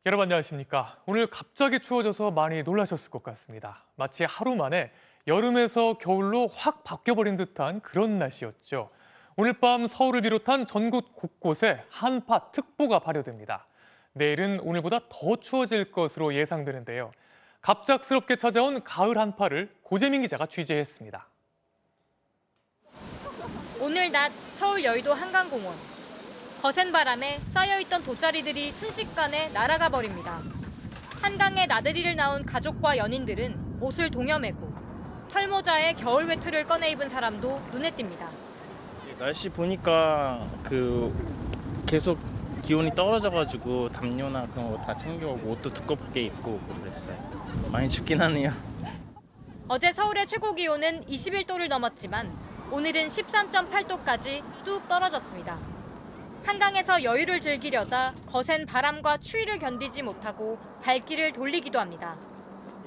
여러분 안녕하십니까? 오늘 갑자기 추워져서 많이 놀라셨을 것 같습니다. 마치 하루 만에 여름에서 겨울로 확 바뀌어버린 듯한 그런 날씨였죠. 오늘 밤 서울을 비롯한 전국 곳곳에 한파특보가 발효됩니다. 내일은 오늘보다 더 추워질 것으로 예상되는데요. 갑작스럽게 찾아온 가을 한파를 고재민 기자가 취재했습니다. 오늘 낮 서울 여의도 한강공원. 거센 바람에 쌓여있던 돗자리들이 순식간에 날아가 버립니다. 한강에 나들이를 나온 가족과 연인들은 옷을 동여매고 털모자에 겨울 외투를 꺼내 입은 사람도 눈에 띕니다. 날씨 보니까 계속 기온이 떨어져가지고 담요나 그런 거 다 챙겨오고 옷도 두껍게 입고 그랬어요. 많이 춥긴 하네요. 어제 서울의 최고 기온은 21도를 넘었지만 오늘은 13.8도까지 뚝 떨어졌습니다. 한강에서 여유를 즐기려다 거센 바람과 추위를 견디지 못하고 발길을 돌리기도 합니다.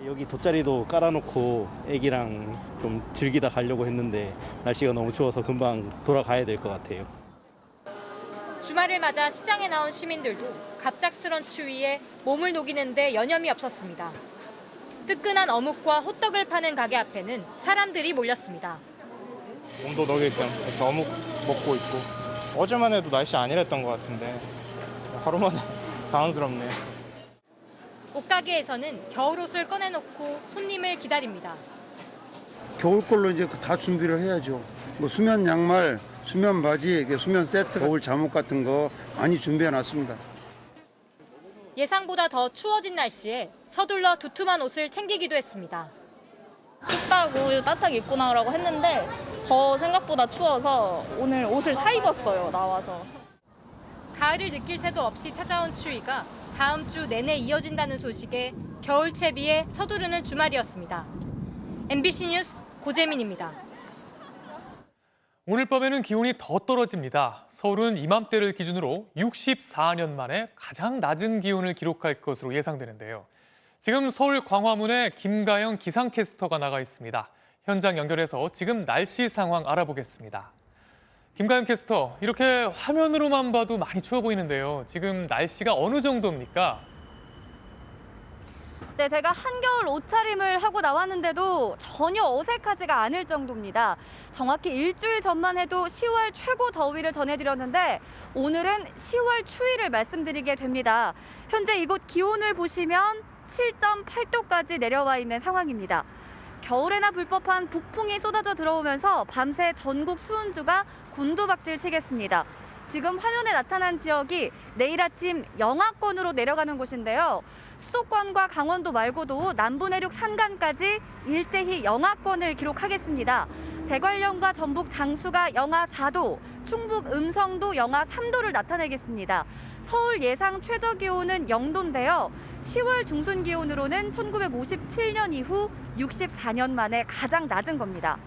여기 돗자리도 깔아놓고 애기랑 좀 즐기다 가려고 했는데 날씨가 너무 추워서 금방 돌아가야 될 것 같아요. 주말을 맞아 시장에 나온 시민들도 갑작스런 추위에 몸을 녹이는데 여념이 없었습니다. 뜨끈한 어묵과 호떡을 파는 가게 앞에는 사람들이 몰렸습니다. 몸도 녹일 겸 이렇게 어묵 먹고 있고 어제만 해도 날씨 안 이랬던 것 같은데 하루 만에 당황스럽네요. 옷가게에서는 겨울옷을 꺼내놓고 손님을 기다립니다. 겨울 걸로 이제 다 준비를 해야죠. 뭐 수면 양말, 수면 바지, 수면 세트, 겨울 잠옷 같은 거 많이 준비해 놨습니다. 예상보다 더 추워진 날씨에 서둘러 두툼한 옷을 챙기기도 했습니다. 춥다고 따뜻하게 입고 나오라고 했는데 더 생각보다 추워서 오늘 옷을 사 입었어요, 나와서. 가을을 느낄 새도 없이 찾아온 추위가 다음 주 내내 이어진다는 소식에 겨울 채비에 서두르는 주말이었습니다. MBC 뉴스 고재민입니다. 오늘 밤에는 기온이 더 떨어집니다. 서울은 이맘때를 기준으로 64년 만에 가장 낮은 기온을 기록할 것으로 예상되는데요. 지금 서울 광화문에 김가영 기상캐스터가 나가 있습니다. 현장 연결해서 지금 날씨 상황 알아보겠습니다. 김가영 캐스터, 이렇게 화면으로만 봐도 많이 추워 보이는데요. 지금 날씨가 어느 정도입니까? 네, 제가 한겨울 옷차림을 하고 나왔는데도 전혀 어색하지가 않을 정도입니다. 정확히 일주일 전만 해도 10월 최고 더위를 전해드렸는데 오늘은 10월 추위를 말씀드리게 됩니다. 현재 이곳 기온을 보시면 7.8도까지 내려와 있는 상황입니다. 겨울에나 불법한 북풍이 쏟아져 들어오면서 밤새 전국 수은주가 곤두박질 치겠습니다. 지금 화면에 나타난 지역이 내일 아침 영하권으로 내려가는 곳인데요. 수도권과 강원도 말고도 남부 내륙 산간까지 일제히 영하권을 기록하겠습니다. 대관령과 전북 장수가 영하 4도, 충북 음성도 영하 3도를 나타내겠습니다. 서울 예상 최저 기온은 0도인데요. 10월 중순 기온으로는 1957년 이후 64년 만에 가장 낮은 겁니다.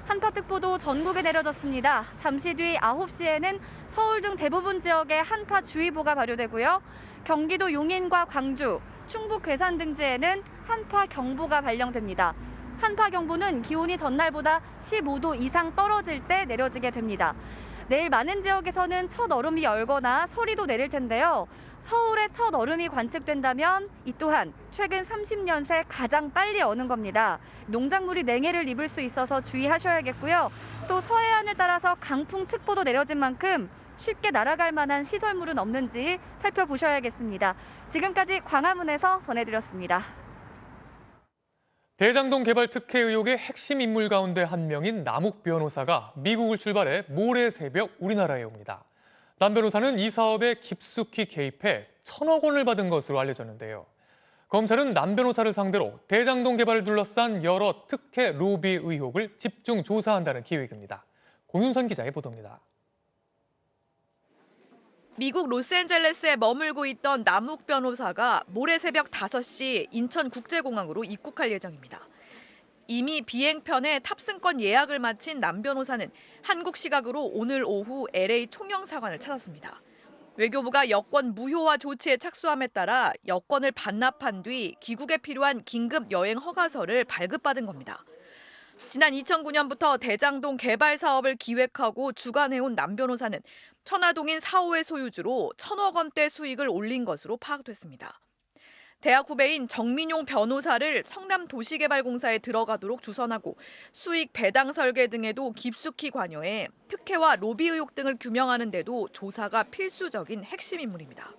한파특보도 전국에 내려졌습니다. 잠시 뒤 9시에는 서울 등 대부분 지역에 한파주의보가 발효되고요. 경기도 용인과 광주, 충북 괴산 등지에는 한파경보가 발령됩니다. 한파경보는 기온이 전날보다 15도 이상 떨어질 때 내려지게 됩니다. 내일 많은 지역에서는 첫 얼음이 얼거나 서리도 내릴 텐데요. 서울의 첫 얼음이 관측된다면 이 또한 최근 30년 새 가장 빨리 어는 겁니다. 농작물이 냉해를 입을 수 있어서 주의하셔야겠고요. 또 서해안을 따라서 강풍특보도 내려진 만큼 쉽게 날아갈 만한 시설물은 없는지 살펴보셔야겠습니다. 지금까지 광화문에서 전해드렸습니다. 대장동 개발 특혜 의혹의 핵심 인물 가운데 한 명인 남욱 변호사가 미국을 출발해 모레 새벽 우리나라에 옵니다. 남 변호사는 이 사업에 깊숙이 개입해 1,000억 원을 받은 것으로 알려졌는데요. 검찰은 남 변호사를 상대로 대장동 개발을 둘러싼 여러 특혜 로비 의혹을 집중 조사한다는 계획입니다. 고윤선 기자의 보도입니다. 미국 로스앤젤레스에 머물고 있던 남욱 변호사가 모레 새벽 5시 인천국제공항으로 입국할 예정입니다. 이미 비행편에 탑승권 예약을 마친 남 변호사는 한국 시각으로 오늘 오후 LA 총영사관을 찾았습니다. 외교부가 여권 무효화 조치에 착수함에 따라 여권을 반납한 뒤 귀국에 필요한 긴급 여행 허가서를 발급받은 겁니다. 지난 2009년부터 대장동 개발 사업을 기획하고 주관해온 남 변호사는 천화동인 4호의 소유주로 1,000억 원대 수익을 올린 것으로 파악됐습니다. 대학 후배인 정민용 변호사를 성남도시개발공사에 들어가도록 주선하고 수익 배당 설계 등에도 깊숙이 관여해 특혜와 로비 의혹 등을 규명하는 데도 조사가 필수적인 핵심 인물입니다.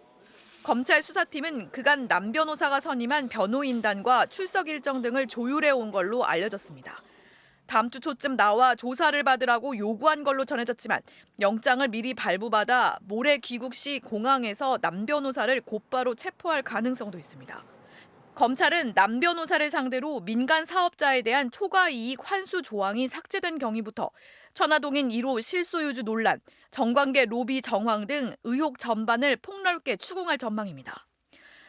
검찰 수사팀은 그간 남 변호사가 선임한 변호인단과 출석 일정 등을 조율해 온 걸로 알려졌습니다. 다음 주 초쯤 나와 조사를 받으라고 요구한 걸로 전해졌지만 영장을 미리 발부받아 모레 귀국 시 공항에서 남 변호사를 곧바로 체포할 가능성도 있습니다. 검찰은 남 변호사를 상대로 민간 사업자에 대한 초과 이익 환수 조항이 삭제된 경위부터 천화동인 1호 실소유주 논란, 정관계 로비 정황 등 의혹 전반을 폭넓게 추궁할 전망입니다.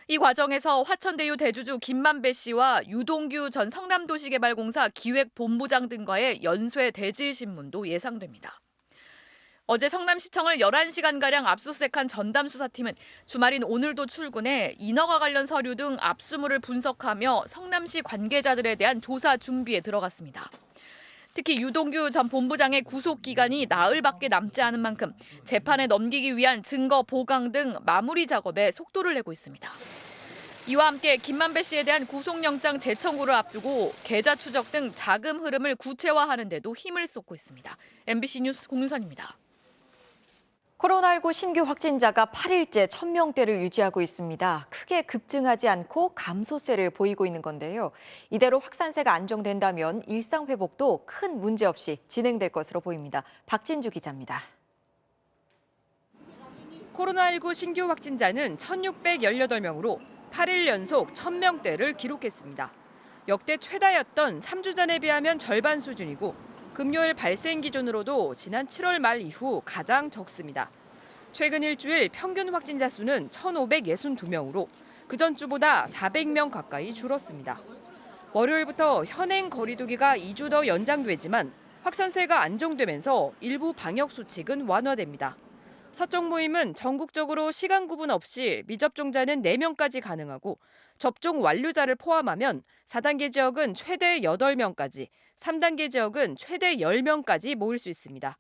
이 과정에서 화천대유 대주주 김만배 씨와 유동규 전 성남도시개발공사 기획본부장 등과의 연쇄 대질 신문도 예상됩니다. 어제 성남시청을 11시간가량 압수수색한 전담수사팀은 주말인 오늘도 출근해 인허가 관련 서류 등 압수물을 분석하며 성남시 관계자들에 대한 조사 준비에 들어갔습니다. 특히 유동규 전 본부장의 구속기간이 나흘밖에 남지 않은 만큼 재판에 넘기기 위한 증거 보강 등 마무리 작업에 속도를 내고 있습니다. 이와 함께 김만배 씨에 대한 구속영장 재청구를 앞두고 계좌 추적 등 자금 흐름을 구체화하는 데도 힘을 쏟고 있습니다. MBC 뉴스 공윤선입니다. 코로나19 신규 확진자가 8일째 1000명대를 유지하고 있습니다. 크게 급증하지 않고 감소세를 보이고 있는 건데요. 이대로 확산세가 안정된다면 일상 회복도 큰 문제 없이 진행될 것으로 보입니다. 박진주 기자입니다. 코로나19 신규 확진자는 1618명으로 8일 연속 1000명대를 기록했습니다. 역대 최다였던 3주 전에 비하면 절반 수준이고 금요일 발생 기준으로도 지난 7월 말 이후 가장 적습니다. 최근 일주일 평균 확진자 수는 1562명으로 그전 주보다 400명 가까이 줄었습니다. 월요일부터 현행 거리두기가 2주 더 연장되지만 확산세가 안정되면서 일부 방역 수칙은 완화됩니다. 사적 모임은 전국적으로 시간 구분 없이 미접종자는 4명까지 가능하고 접종 완료자를 포함하면 4단계 지역은 최대 8명까지, 3단계 지역은 최대 10명까지 모일 수 있습니다.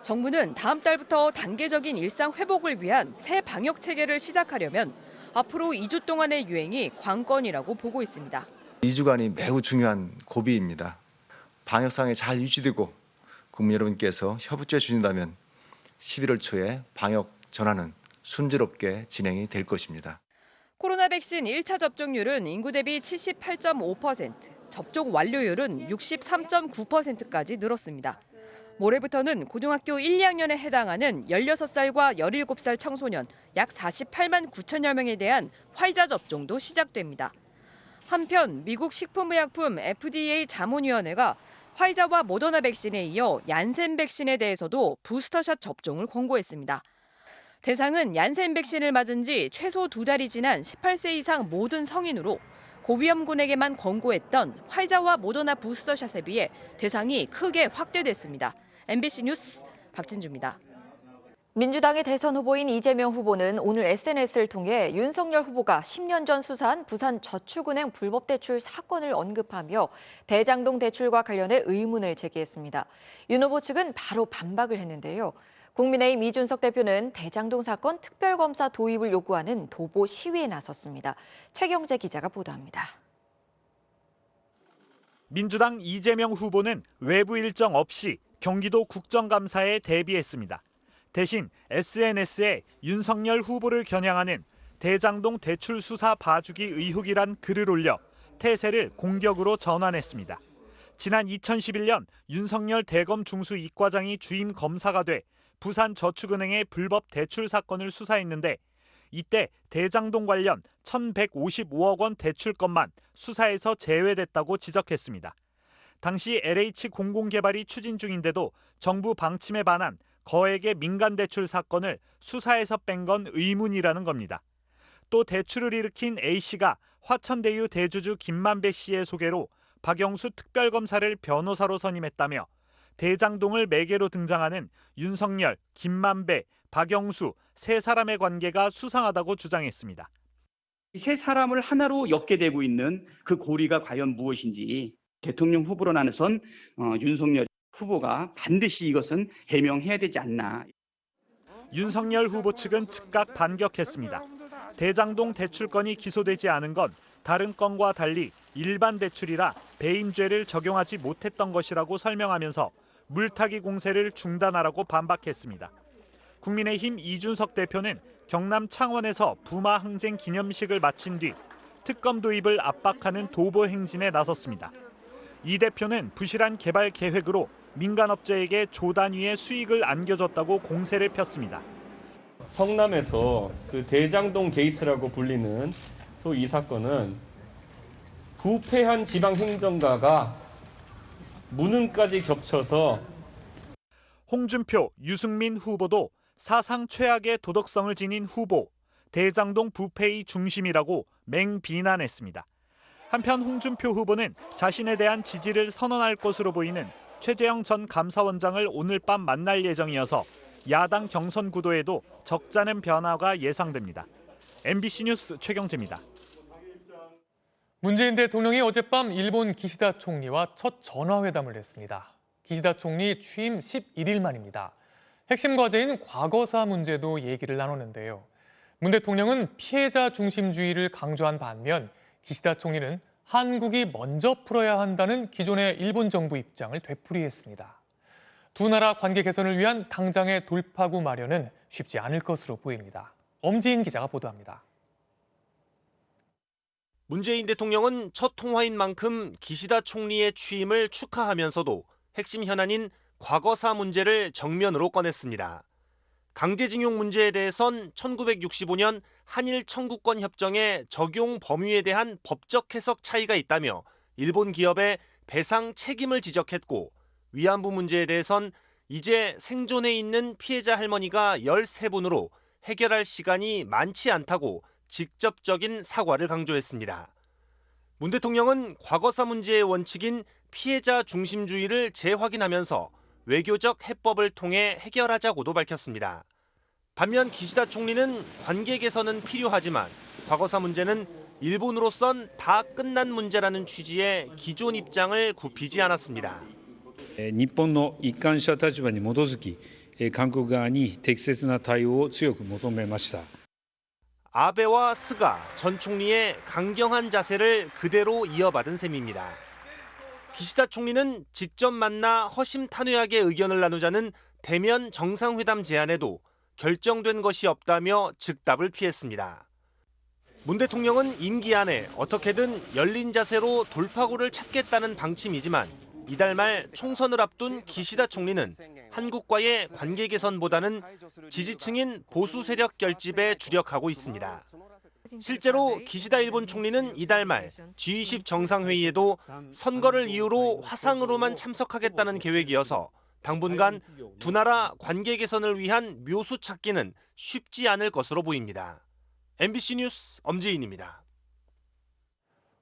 정부는 다음 달부터 단계적인 일상 회복을 위한 새 방역 체계를 시작하려면 앞으로 2주 동안의 유행이 관건이라고 보고 있습니다. 2주간이 매우 중요한 고비입니다. 방역상에 잘 유지되고 국민 여러분께서 협조해 주신다면 11월 초에 방역 전환은 순조롭게 진행이 될 것입니다. 코로나 백신 1차 접종률은 인구 대비 78.5%, 접종 완료율은 63.9%까지 늘었습니다. 모레부터는 고등학교 1, 2학년에 해당하는 16살과 17살 청소년 약 48만 9천여 명에 대한 화이자 접종도 시작됩니다. 한편 미국 식품의약품 FDA 자문위원회가 화이자와 모더나 백신에 이어 얀센 백신에 대해서도 부스터샷 접종을 권고했습니다. 대상은 얀센 백신을 맞은 지 최소 2달이 지난 18세 이상 모든 성인으로 고위험군에게만 권고했던 화이자와 모더나 부스터샷에 비해 대상이 크게 확대됐습니다. MBC 뉴스 박진주입니다. 민주당의 대선 후보인 이재명 후보는 오늘 SNS를 통해 윤석열 후보가 10년 전 수사한 부산저축은행 불법 대출 사건을 언급하며 대장동 대출과 관련해 의문을 제기했습니다. 윤 후보 측은 바로 반박을 했는데요. 국민의힘 이준석 대표는 대장동 사건 특별검사 도입을 요구하는 도보 시위에 나섰습니다. 최경재 기자가 보도합니다. 민주당 이재명 후보는 외부 일정 없이 경기도 국정감사에 대비했습니다. 대신 SNS에 윤석열 후보를 겨냥하는 대장동 대출 수사 봐주기 의혹이란 글을 올려 태세를 공격으로 전환했습니다. 지난 2011년 윤석열 대검 중수 이과장이 주임 검사가 돼 부산저축은행의 불법 대출 사건을 수사했는데 이때 대장동 관련 1,155억 원 대출건만 수사에서 제외됐다고 지적했습니다. 당시 LH 공공개발이 추진 중인데도 정부 방침에 반한 거액의 민간 대출 사건을 수사에서 뺀 건 의문이라는 겁니다. 또 대출을 일으킨 A씨가 화천대유 대주주 김만배 씨의 소개로 박영수 특별검사를 변호사로 선임했다며 대장동을 매개로 등장하는 윤석열, 김만배, 박영수 세 사람의 관계가 수상하다고 주장했습니다. 세 사람을 하나로 엮게 되고 있는 그 고리가 과연 무엇인지 대통령 후보로 나선 윤석열 후보가 반드시 이것은 해명해야 되지 않나. 윤석열 후보 측은 즉각 반격했습니다. 대장동 대출건이 기소되지 않은 건 다른 건과 달리 일반 대출이라 배임죄를 적용하지 못했던 것이라고 설명하면서 물타기 공세를 중단하라고 반박했습니다. 국민의힘 이준석 대표는 경남 창원에서 부마 항쟁 기념식을 마친 뒤 특검 도입을 압박하는 도보 행진에 나섰습니다. 이 대표는 부실한 개발 계획으로 민간업자에게 조 단위의 수익을 안겨줬다고 공세를 폈습니다. 성남에서 그 대장동 게이트라고 불리는 소위 이 사건은 부패한 지방행정가가 무능까지 겹쳐서 홍준표, 유승민 후보도 사상 최악의 도덕성을 지닌 후보, 대장동 부패의 중심이라고 맹비난했습니다. 한편 홍준표 후보는 자신에 대한 지지를 선언할 것으로 보이는 최재형 전 감사원장을 오늘 밤 만날 예정이어서 야당 경선 구도에도 적잖은 변화가 예상됩니다. MBC 뉴스 최경재입니다. 문재인 대통령이 어젯밤 일본 기시다 총리와 첫 전화회담을 했습니다. 기시다 총리 취임 11일 만입니다. 핵심 과제인 과거사 문제도 얘기를 나눴는데요. 문 대통령은 피해자 중심주의를 강조한 반면 기시다 총리는 한국이 먼저 풀어야 한다는 기존의 일본 정부 입장을 되풀이했습니다. 두 나라 관계 개선을 위한 당장의 돌파구 마련은 쉽지 않을 것으로 보입니다. 엄지인 기자가 보도합니다. 문재인 대통령은 첫 통화인 만큼 기시다 총리의 취임을 축하하면서도 핵심 현안인 과거사 문제를 정면으로 꺼냈습니다. 강제징용 문제에 대해선 1965년 한일 청구권 협정의 적용 범위에 대한 법적 해석 차이가 있다며 일본 기업의 배상 책임을 지적했고, 위안부 문제에 대해선 이제 생존해 있는 피해자 할머니가 13분으로 해결할 시간이 많지 않다고 직접적인 사과를 강조했습니다. 문 대통령은 과거사 문제의 원칙인 피해자 중심주의를 재확인하면서 외교적 해법을 통해 해결하자고도 밝혔습니다. 반면 기시다 총리는 관계 개선은 필요하지만 과거사 문제는 일본으로선 다 끝난 문제라는 취지의 기존 입장을 굽히지 않았습니다. 日本の一貫した立場に基づき、韓国側に適切な対応を強く求めました。 아베와 스가 전 총리의 강경한 자세를 그대로 이어받은 셈입니다. 기시다 총리는 직접 만나 허심탄회하게 의견을 나누자는 대면 정상회담 제안에도 결정된 것이 없다며 즉답을 피했습니다. 문 대통령은 임기 안에 어떻게든 열린 자세로 돌파구를 찾겠다는 방침이지만 이달 말 총선을 앞둔 기시다 총리는 한국과의 관계 개선보다는 지지층인 보수 세력 결집에 주력하고 있습니다. 실제로 기시다 일본 총리는 이달 말 G20 정상회의에도 선거를 이유로 화상으로만 참석하겠다는 계획이어서 당분간 두 나라 관계 개선을 위한 묘수 찾기는 쉽지 않을 것으로 보입니다. MBC 뉴스 엄지인입니다.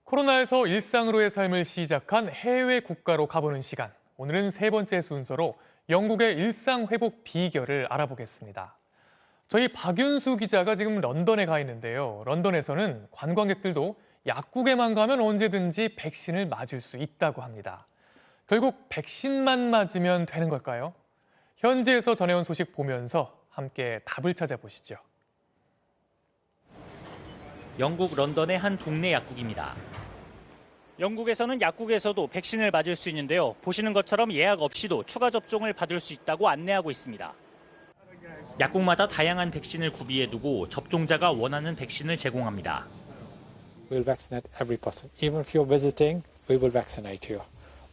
코로나에서 일상으로의 삶을 시작한 해외 국가로 가보는 시간. 오늘은 세 번째 순서로 영국의 일상 회복 비결을 알아보겠습니다. 저희 박윤수 기자가 지금 런던에 가 있는데요. 런던에서는 관광객들도 약국에만 가면 언제든지 백신을 맞을 수 있다고 합니다. 결국 백신만 맞으면 되는 걸까요? 현지에서 전해온 소식 보면서 함께 답을 찾아보시죠. 영국 런던의 한 동네 약국입니다. 영국에서는 약국에서도 백신을 맞을 수 있는데요. 보시는 것처럼 예약 없이도 추가 접종을 받을 수 있다고 안내하고 있습니다. 약국마다 다양한 백신을 구비해두고 접종자가 원하는 백신을 제공합니다. We will vaccinate every person. Even if you're visiting, we will vaccinate you.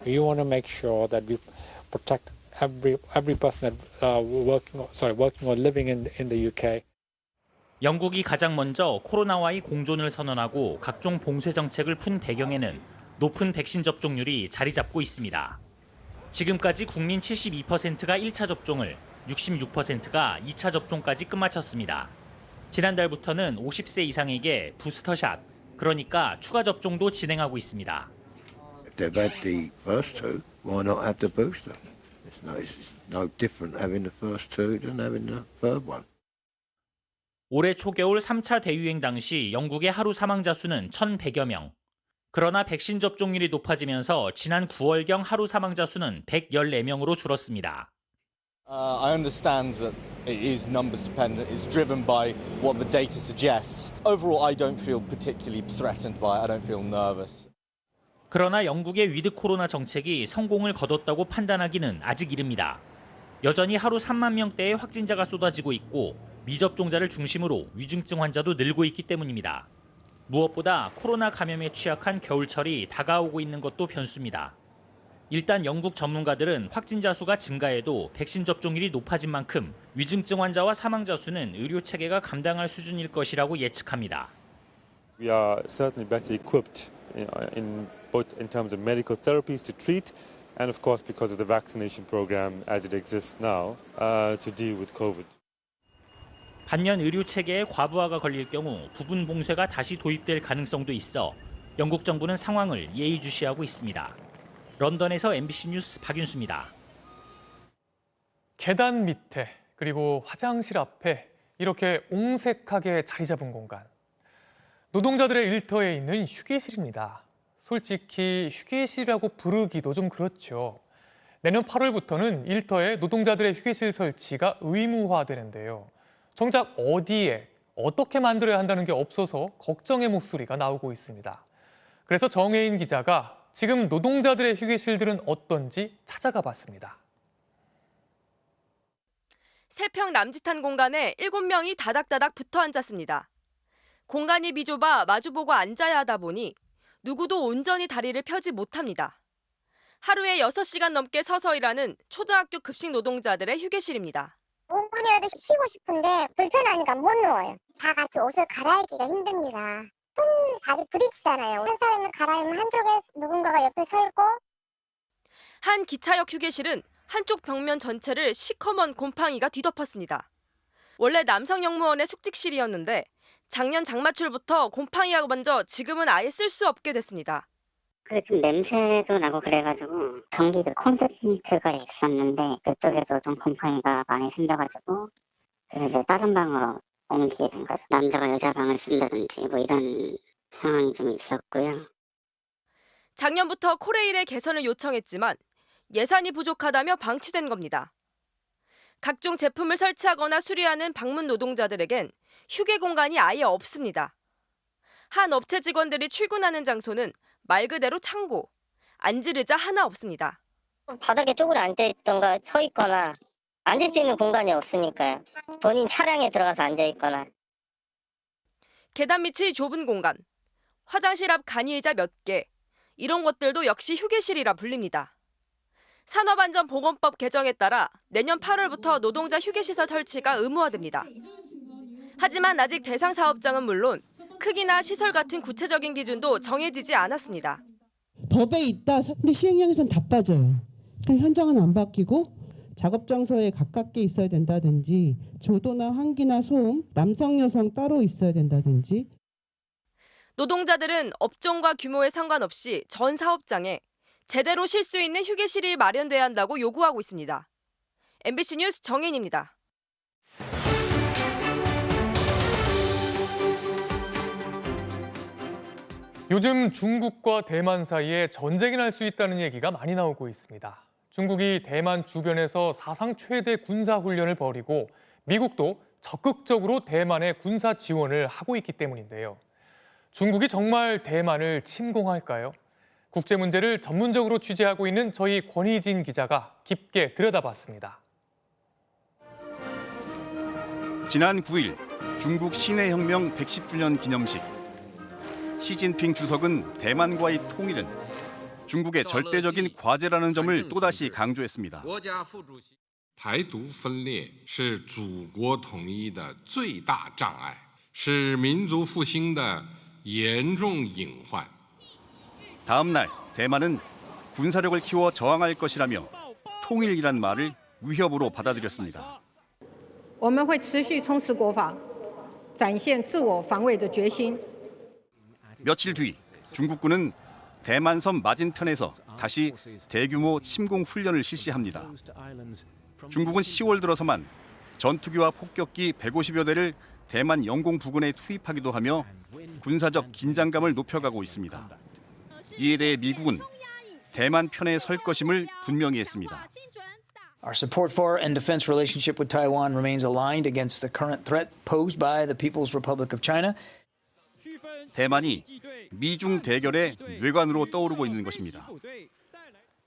We want to make sure that we protect every person that working or living in the UK. 영국이 가장 먼저 코로나와의 공존을 선언하고 각종 봉쇄 정책을 푼 배경에는 높은 백신 접종률이 자리 잡고 있습니다. 지금까지 국민 72%가 1차 접종을, 66%가 2차 접종까지 끝마쳤습니다. 지난달부터는 50세 이상에게 부스터샷, 그러니까 추가 접종도 진행하고 있습니다. If they've had the first two, why not have the booster? It's no different having the first two than having the third one. 올해 초겨울 3차 대유행 당시 영국의 하루 사망자 수는 1,100여 명. 그러나 백신 접종률이 높아지면서 지난 9월경 하루 사망자 수는 114명으로 줄었습니다. I understand that It is numbers dependent. It's driven by what the data suggests. Overall, I don't feel particularly threatened by it. I don't feel nervous. 그러나 영국의 위드 코로나 정책이 성공을 거뒀다고 판단하기는 아직 이릅니다. 여전히 하루 3만 명대의 확진자가 쏟아지고 있고 미접종자를 중심으로 위중증 환자도 늘고 있기 때문입니다. 무엇보다 코로나 감염에 취약한 겨울철이 다가오고 있는 것도 변수입니다. 일단 영국 전문가들은 확진자 수가 증가해도 백신 접종률이 높아진 만큼 위중증 환자와 사망자 수는 의료 체계가 감당할 수준일 것이라고 예측합니다. We are certainly better equipped in both in terms of medical therapies to treat and of course because of the vaccination program as it exists now to deal with COVID. 반면 의료 체계에 과부하가 걸릴 경우 부분 봉쇄가 다시 도입될 가능성도 있어 영국 정부는 상황을 예의주시하고 있습니다. 런던에서 MBC 뉴스 박윤수입니다. 계단 밑에 그리고 화장실 앞에 이렇게 옹색하게 자리 잡은 공간. 노동자들의 일터에 있는 휴게실입니다. 솔직히 휴게실이라고 부르기도 좀 그렇죠. 내년 8월부터는 일터에 노동자들의 휴게실 설치가 의무화되는데요. 정작 어디에 어떻게 만들어야 한다는 게 없어서 걱정의 목소리가 나오고 있습니다. 그래서 정혜인 기자가 지금 노동자들의 휴게실들은 어떤지 찾아가 봤습니다. 3평 남짓한 공간에 7명이 다닥다닥 붙어 앉았습니다. 공간이 비좁아 마주보고 앉아야 하다 보니 누구도 온전히 다리를 펴지 못합니다. 하루에 6시간 넘게 서서 일하는 초등학교 급식 노동자들의 휴게실입니다. 5분이라도 쉬고 싶은데 불편하니까 못 누워요. 다 같이 옷을 갈아입기가 힘듭니다. 손, 다리 부딪히잖아요. 한 사람은 갈아입으면 한쪽에 누군가가 옆에 서 있고. 한 기차역 휴게실은 한쪽 벽면 전체를 시커먼 곰팡이가 뒤덮었습니다. 원래 남성 영무원의 숙직실이었는데 작년 장마철부터 곰팡이가 번져 지금은 아예 쓸 수 없게 됐습니다. 좀 냄새도 나고 그래가지고 전기 콘센트가 있었는데 그쪽에도 좀 곰팡이가 많이 생겨가지고 그래서 이제 다른 방으로 옮기게 된 거죠. 남자가 여자 방을 쓴다든지 뭐 이런 상황이 좀 있었고요. 작년부터 코레일의 개선을 요청했지만 예산이 부족하다며 방치된 겁니다. 각종 제품을 설치하거나 수리하는 방문 노동자들에겐 휴게 공간이 아예 없습니다. 한 업체 직원들이 출근하는 장소는 말 그대로 창고, 앉을 의자 하나 없습니다. 바닥에 쪼그려 앉아있던가 서 있거나 앉을 수 있는 공간이 없으니까요. 본인 차량에 들어가서 앉아있거나. 계단 밑이 좁은 공간, 화장실 앞 간이의자 몇 개, 이런 것들도 역시 휴게실이라 불립니다. 산업안전보건법 개정에 따라 내년 8월부터 노동자 휴게시설 설치가 의무화됩니다. 하지만 아직 대상 사업장은 물론 크기나 시설 같은 구체적인 기준도 정해지지 않았습니다. 법에 있다. 근데 시행령에서는 다 빠져요. 현장은 안 바뀌고 작업 장소에 가깝게 있어야 된다든지 조도나 환기나 소음, 남성 여성 따로 있어야 된다든지. 노동자들은 업종과 규모에 상관없이 전 사업장에 제대로 쉴 수 있는 휴게실이 마련돼야 한다고 요구하고 있습니다. MBC 뉴스 정인입니다. 요즘 중국과 대만 사이에 전쟁이 날 수 있다는 얘기가 많이 나오고 있습니다. 중국이 대만 주변에서 사상 최대 군사 훈련을 벌이고 미국도 적극적으로 대만에 군사 지원을 하고 있기 때문인데요. 중국이 정말 대만을 침공할까요? 국제 문제를 전문적으로 취재하고 있는 저희 권희진 기자가 깊게 들여다봤습니다. 지난 9일 중국 신해혁명 110주년 기념식. 시진핑 주석은 대만과의 통일은 중국의 절대적인 과제라는 점을 또다시 강조했습니다. 台独分裂是祖国统一的最大障碍，是民族复兴的严重隐患。 다음 날 대만은 군사력을 키워 저항할 것이라며 통일이란 말을 위협으로 받아들였습니다. 我们会持续充实国防，展现自我防卫的决心。 며칠 뒤 중국군은 대만섬 맞은편에서 다시 대규모 침공 훈련을 실시합니다. 중국은 10월 들어서만 전투기와 폭격기 150여 대를 대만 영공 부근에 투입하기도 하며 군사적 긴장감을 높여가고 있습니다. 이에 대해 미국은 대만 편에 설 것임을 분명히 했습니다. Our support for and defense relationship with Taiwan remains aligned against the current threat posed by the People's Republic of China. 대만이 미중 대결의 뇌관으로 떠오르고 있는 것입니다.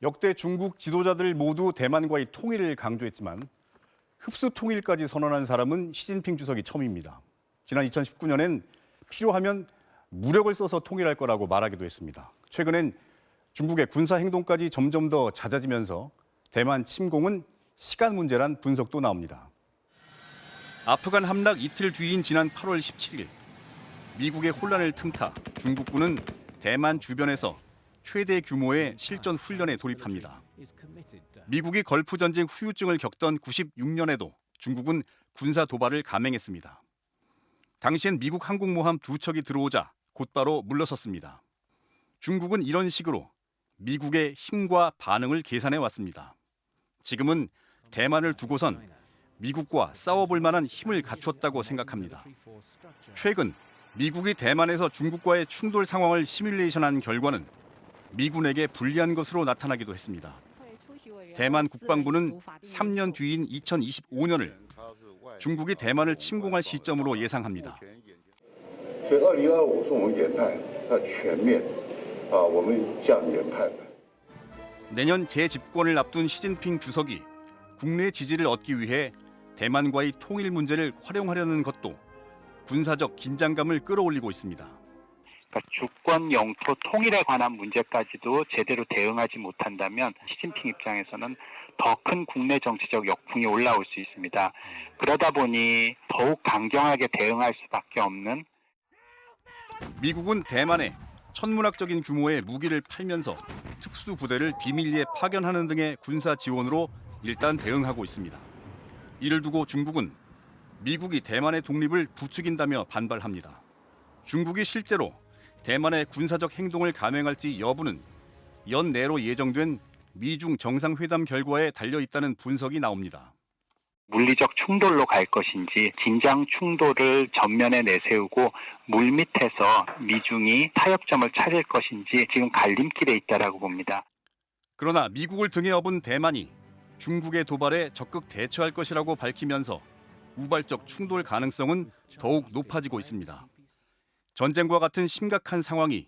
역대 중국 지도자들 모두 대만과의 통일을 강조했지만 흡수 통일까지 선언한 사람은 시진핑 주석이 처음입니다. 지난 2019년엔 필요하면 무력을 써서 통일할 거라고 말하기도 했습니다. 최근엔 중국의 군사 행동까지 점점 더 잦아지면서 대만 침공은 시간 문제란 분석도 나옵니다. 아프간 함락 이틀 뒤인 지난 8월 17일 미국의 혼란을 틈타 중국군은 대만 주변에서 최대 규모의 실전 훈련에 돌입합니다. 미국이 걸프 전쟁 후유증을 겪던 96년에도 중국은 군사 도발을 감행했습니다. 당시엔 미국 항공모함 2척이 들어오자 곧바로 물러섰습니다. 중국은 이런 식으로 미국의 힘과 반응을 계산해 왔습니다. 지금은 대만을 두고선 미국과 싸워볼 만한 힘을 갖췄다고 생각합니다. 최근 미국이 대만에서 중국과의 충돌 상황을 시뮬레이션한 결과는 미군에게 불리한 것으로 나타나기도 했습니다. 대만 국방부는 3년 뒤인 2025년을 중국이 대만을 침공할 시점으로 예상합니다. 내년 재집권을 앞둔 시진핑 주석이 국내 지지를 얻기 위해 대만과의 통일 문제를 활용하려는 것도 군사적 긴장감을 끌어올리고 있습니다. 그러니까 주권 영토 통일에 관한 문제까지도 제대로 대응하지 못한다면 시진핑 입장에서는 더 큰 국내 정치적 역풍이 올라올 수 있습니다. 그러다 보니 더욱 강경하게 대응할 수밖에 없는. 미국은 대만에 천문학적인 규모의 무기를 팔면서 특수부대를 비밀리에 파견하는 등의 군사 지원으로 일단 대응하고 있습니다. 이를 두고 중국은 미국이 대만의 독립을 부추긴다며 반발합니다. 중국이 실제로 대만의 군사적 행동을 감행할지 여부는 연내로 예정된 미중 정상회담 결과에 달려있다는 분석이 나옵니다. 물리적 충돌로 갈 것인지 진장 충돌을 전면에 내세우고 물밑에서 미중이 타협점을 찾을 것인지 지금 갈림길에 있다라고 봅니다. 그러나 미국을 등에 업은 대만이 중국의 도발에 적극 대처할 것이라고 밝히면서 우발적 충돌 가능성은 더욱 높아지고 있습니다. 전쟁과 같은 심각한 상황이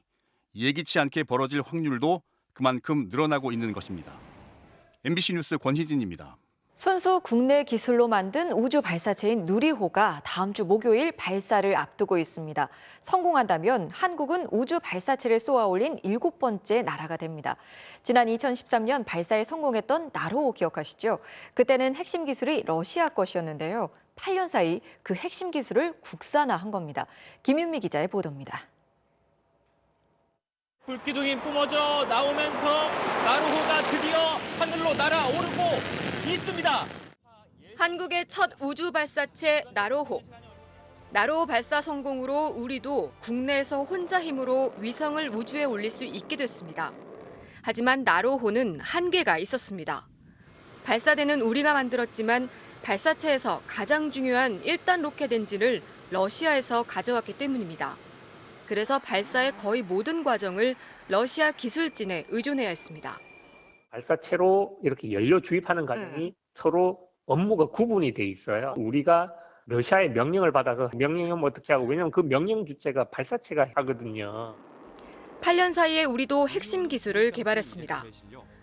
예기치 않게 벌어질 확률도 그만큼 늘어나고 있는 것입니다. MBC 뉴스 권희진입니다. 순수 국내 기술로 만든 우주 발사체인 누리호가 다음 주 목요일 발사를 앞두고 있습니다. 성공한다면 한국은 우주 발사체를 쏘아 올린 7번째 나라가 됩니다. 지난 2013년 발사에 성공했던 나로호 기억하시죠? 그때는 핵심 기술이 러시아 것이었는데요. 8년 사이 그 핵심 기술을 국산화한 겁니다. 김윤미 기자의 보도입니다. 불기둥이 뿜어져 나오면서 나로호가 드디어 하늘로 날아오르고 있습니다. 한국의 첫 우주 발사체 나로호. 나로호 발사 성공으로 우리도 국내에서 혼자 힘으로 위성을 우주에 올릴 수 있게 됐습니다. 하지만 나로호는 한계가 있었습니다. 발사대는 우리가 만들었지만 발사체에서 가장 중요한 1단 로켓 엔진을 러시아에서 가져왔기 때문입니다. 그래서 발사의 거의 모든 과정을 러시아 기술진에 의존해야 했습니다. 발사체로 이렇게 연료 주입하는 과정이 서로 업무가 구분이 돼 있어요. 우리가 러시아의 명령을 받아서 명령하면 어떻게 하고, 왜냐하면 그 명령 주체가 발사체가 하거든요. 8년 사이에 우리도 핵심 기술을 개발했습니다.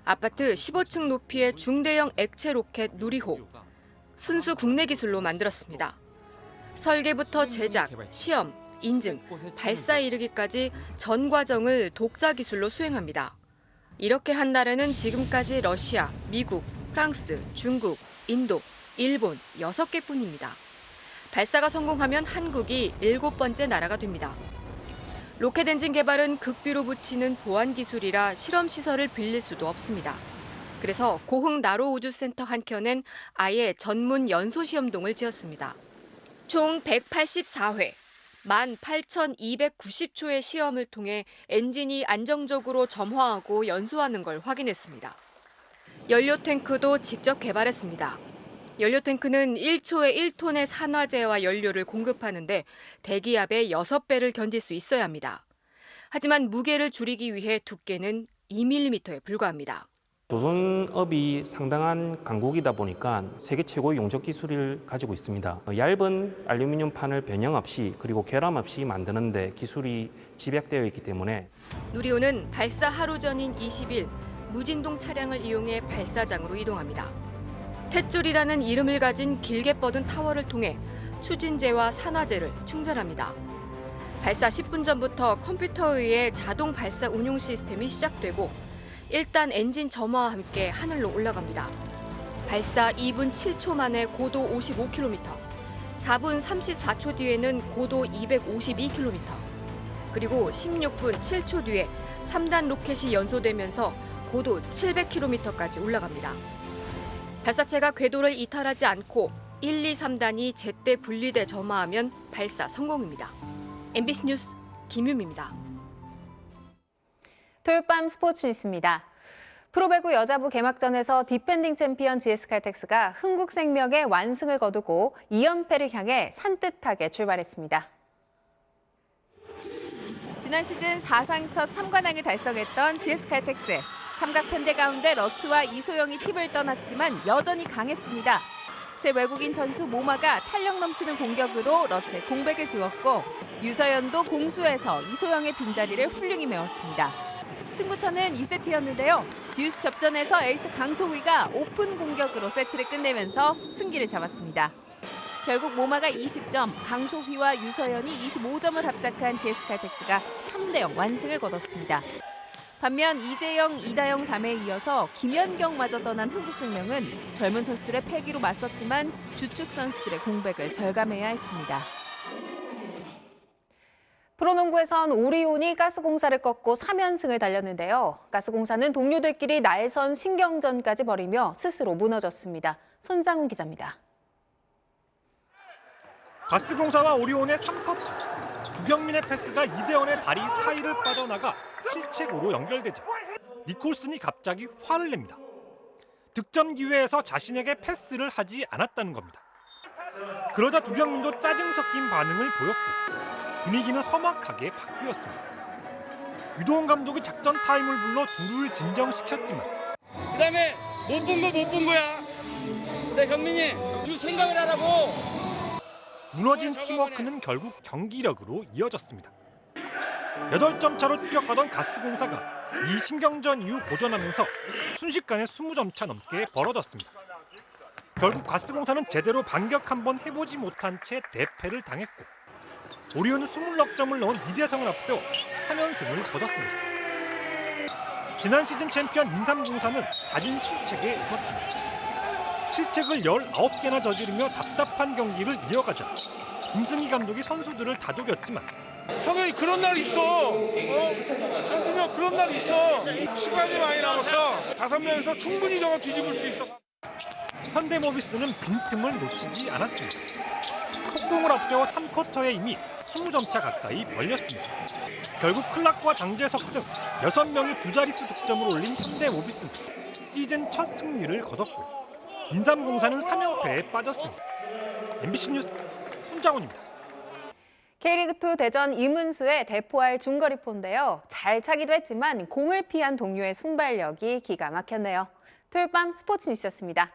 아파트 15층 높이의 중대형 액체 로켓 누리호. 순수 국내 기술로 만들었습니다. 설계부터 제작, 시험, 인증, 발사에 이르기까지 전 과정을 독자 기술로 수행합니다. 이렇게 한 나라는 지금까지 러시아, 미국, 프랑스, 중국, 인도, 일본 6개뿐입니다. 발사가 성공하면 한국이 7번째 나라가 됩니다. 로켓 엔진 개발은 극비로 붙이는 보안 기술이라 실험 시설을 빌릴 수도 없습니다. 그래서 고흥 나로 우주센터 한켠엔 아예 전문 연소 시험동을 지었습니다. 총 184회. 18,290초의 시험을 통해 엔진이 안정적으로 점화하고 연소하는 걸 확인했습니다. 연료 탱크도 직접 개발했습니다. 연료 탱크는 1초에 1톤의 산화제와 연료를 공급하는데 대기압의 6배를 견딜 수 있어야 합니다. 하지만 무게를 줄이기 위해 두께는 2mm에 불과합니다. 조선업이 상당한 강국이다 보니까 세계 최고의 용접 기술을 가지고 있습니다. 얇은 알루미늄 판을 변형 없이 그리고 결함 없이 만드는 데 기술이 집약되어 있기 때문에 누리호는 발사 하루 전인 20일 무진동 차량을 이용해 발사장으로 이동합니다. 탯줄이라는 이름을 가진 길게 뻗은 타워를 통해 추진제와 산화제를 충전합니다. 발사 10분 전부터 컴퓨터에 의해 자동 발사 운용 시스템이 시작되고 1단 엔진 점화와 함께 하늘로 올라갑니다. 발사 2분 7초 만에 고도 55km, 4분 34초 뒤에는 고도 252km, 그리고 16분 7초 뒤에 3단 로켓이 연소되면서 고도 700km까지 올라갑니다. 발사체가 궤도를 이탈하지 않고 1, 2, 3단이 제때 분리돼 점화하면 발사 성공입니다. MBC 뉴스 김유미입니다. 토요일 밤 스포츠 뉴스입니다. 프로배구 여자부 개막전에서 디펜딩 챔피언 GS칼텍스가 흥국생명의 완승을 거두고 2연패를 향해 산뜻하게 출발했습니다. 지난 시즌 4상 첫 3관왕을 달성했던 GS칼텍스. 삼각편대 가운데 러츠와 이소영이 팀을 떠났지만 여전히 강했습니다. 새 외국인 선수 모마가 탄력 넘치는 공격으로 러츠의 공백을 지웠고 유서연도 공수에서 이소영의 빈자리를 훌륭히 메웠습니다. 승부처는 2세트였는데요. 듀스 접전에서 에이스 강소휘가 오픈 공격으로 세트를 끝내면서 승기를 잡았습니다. 결국 모마가 20점, 강소휘와 유서연이 25점을 합작한 GS칼텍스가 3대0 완승을 거뒀습니다. 반면 이재영, 이다영 자매에 이어서 김연경마저 떠난 흥국생명은 젊은 선수들의 패기로 맞섰지만 주축 선수들의 공백을 절감해야 했습니다. 프로농구에선 오리온이 가스공사를 꺾고 3연승을 달렸는데요. 가스공사는 동료들끼리 날선 신경전까지 벌이며 스스로 무너졌습니다. 손장훈 기자입니다. 가스공사와 오리온의 3쿼터. 두경민의 패스가 이대원의 다리 사이를 빠져나가 실책으로 연결되자 니콜슨이 갑자기 화를 냅니다. 득점 기회에서 자신에게 패스를 하지 않았다는 겁니다. 그러자 두경민도 짜증 섞인 반응을 보였고 분위기는 험악하게 바뀌었습니다. 유도원 감독이 작전 타임을 불러 둘을 진정시켰지만 그다음에 못 본 거야. 근데 경민이 줄 생각을 하라고. 무너진 팀워크는 결국 경기력으로 이어졌습니다. 8점 차로 추격하던 가스공사가 이 신경전 이후 보전하면서 순식간에 20점 차 넘게 벌어졌습니다. 결국 가스공사는 제대로 반격 한번 해보지 못한 채 대패를 당했고 오리온은 20넉점을 넣은 이대성을 앞세워 3연승을 거뒀습니다. 지난 시즌 챔피언 인삼공사는 잦은 실책에 입었습니다. 실책을 19개나 저지르며 답답한 경기를 이어가자 김승희 감독이 선수들을 다독였지만 성현이 그런 날 있어. 한두명 그런 날 있어. 시간이 많이 남았어. 5명에서 충분히 저거 뒤집을 수 있어. 현대모비스는 빈틈을 놓치지 않았습니다. 속공을 앞세워 3쿼터에 이미 20점 차 가까이 벌렸습니다. 결국 클락과 장재석 등 6명이 두 자릿수 득점을 올린 현대모비스는 시즌 첫 승리를 거뒀고 인삼공사는 3연패에 빠졌습니다. MBC 뉴스 손장훈입니다. K리그2 대전 이문수의 대포알 중거리포인데요. 잘 차기도 했지만 공을 피한 동료의 순발력이 기가 막혔네요. 토요일 밤 스포츠 뉴스였습니다.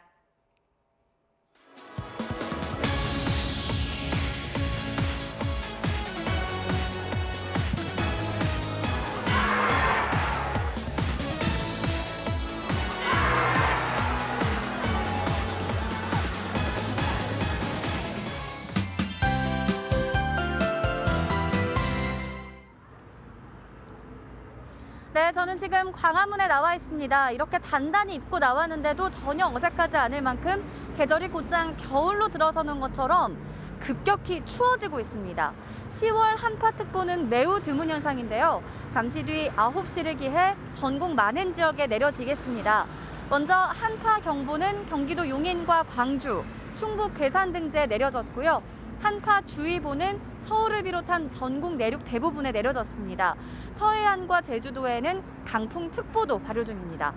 네, 저는 지금 광화문에 나와 있습니다. 이렇게 단단히 입고 나왔는데도 전혀 어색하지 않을 만큼 계절이 곧장 겨울로 들어서는 것처럼 급격히 추워지고 있습니다. 10월 한파특보는 매우 드문 현상인데요. 잠시 뒤 9시를 기해 전국 많은 지역에 내려지겠습니다. 먼저 한파경보는 경기도 용인과 광주, 충북 괴산 등지에 내려졌고요. 한파주의보는 서울을 비롯한 전국 내륙 대부분에 내려졌습니다. 서해안과 제주도에는 강풍특보도 발효 중입니다.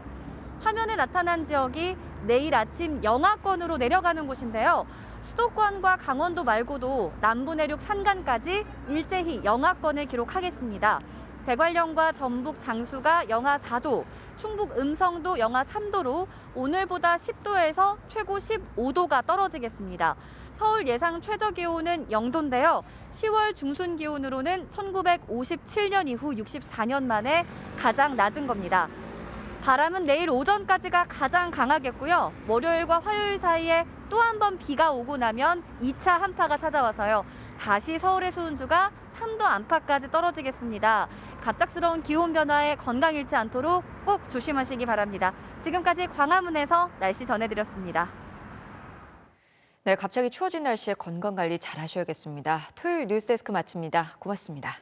화면에 나타난 지역이 내일 아침 영하권으로 내려가는 곳인데요. 수도권과 강원도 말고도 남부 내륙 산간까지 일제히 영하권을 기록하겠습니다. 대관령과 전북 장수가 영하 4도, 충북 음성도 영하 3도로 오늘보다 10도에서 최고 15도가 떨어지겠습니다. 서울 예상 최저 기온은 0도인데요. 10월 중순 기온으로는 1957년 이후 64년 만에 가장 낮은 겁니다. 바람은 내일 오전까지가 가장 강하겠고요. 월요일과 화요일 사이에 또 한 번 비가 오고 나면 2차 한파가 찾아와서요. 다시 서울의 수온주가 3도 안팎까지 떨어지겠습니다. 갑작스러운 기온 변화에 건강 잃지 않도록 꼭 조심하시기 바랍니다. 지금까지 광화문에서 날씨 전해드렸습니다. 네, 갑자기 추워진 날씨에 건강 관리 잘 하셔야겠습니다. 토요일 뉴스데스크 마칩니다. 고맙습니다.